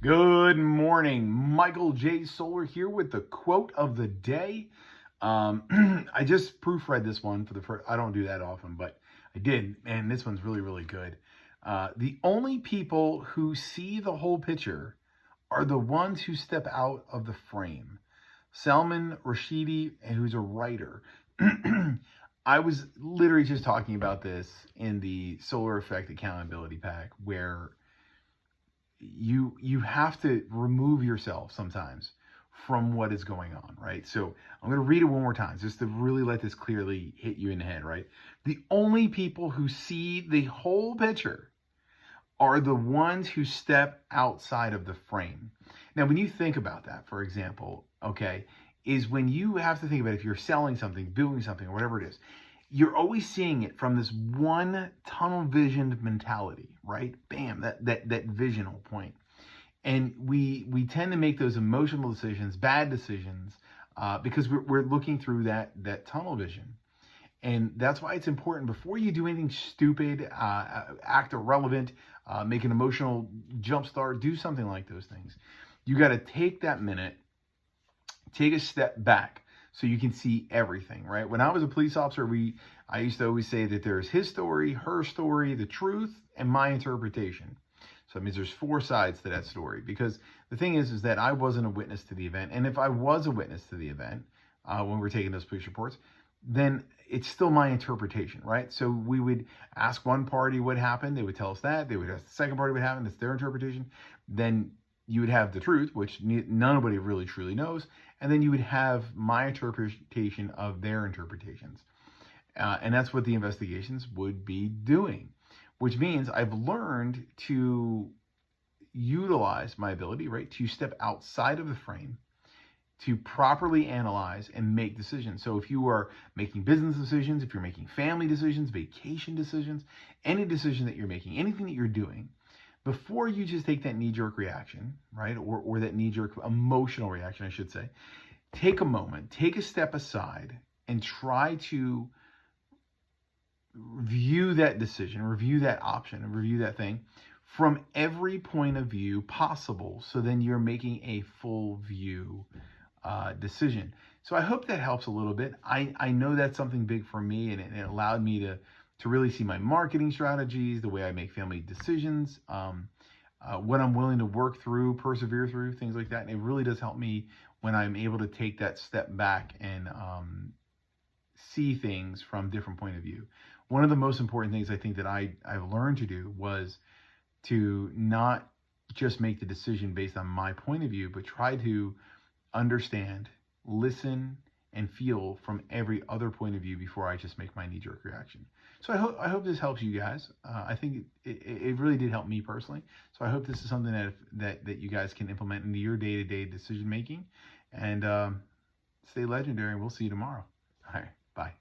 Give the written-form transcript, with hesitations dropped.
Good morning. Michael J. Solar here with the quote of the day. I just proofread this one for the first, I don't do that often, but I did. And this one's really, really good. The only people who see the whole picture are the ones who step out of the frame. Salman Rushdie, who's a writer. I was literally just talking about this in the Solar Effect Accountability Pack, where you have to remove yourself sometimes from what is going on, right? So I'm going to read it one more time just to really let this clearly hit you in the head, right? The only people who see the whole picture are the ones who step outside of the frame. Now, when you think about that, for example, okay, is when you have to think about if you're selling something, doing something, or whatever it is, you're always seeing it from this one tunnel visioned mentality, right? Bam, that visional point. And we tend to make those emotional decisions, bad decisions, because we're looking through that tunnel vision. And that's why it's important before you do anything stupid, act irrelevant, make an emotional jump start, do something like those things. You got to take that minute, take a step back so you can see everything, right? When I was a police officer, I used to always say that there's his story, her story, the truth, and my interpretation. So that means there's four sides to that story, because the thing is that I wasn't a witness to the event. And if I was a witness to the event, when we're taking those police reports, then it's still my interpretation, right? So we would ask one party what happened. They would tell us that. They would ask the second party what happened. It's their interpretation. Then you would have the truth, which nobody really truly knows. And then you would have my interpretation of their interpretations. And that's what the investigations would be doing, which means I've learned to utilize my ability, right, to step outside of the frame, to properly analyze and make decisions. So if you are making business decisions, if you're making family decisions, vacation decisions, any decision that you're making, anything that you're doing, before you just take that knee-jerk reaction, right, or that knee-jerk emotional reaction, I should say, take a moment, take a step aside, and try to review that decision, review that option, and review that thing from every point of view possible. So then you're making a full view decision. So I hope that helps a little bit. I know that's something big for me, and it allowed me to really see my marketing strategies, the way I make family decisions, what I'm willing to work through, persevere through, things like that. And it really does help me when I'm able to take that step back and see things from different point of view. One of the most important things I think that I've learned to do was to not just make the decision based on my point of view, but try to understand, listen, and feel from every other point of view before I just make my knee-jerk reaction. So I hope this helps you guys. I think it really did help me personally. So I hope this is something that you guys can implement into your day-to-day decision making. And stay legendary, and we'll see you tomorrow. All right, bye.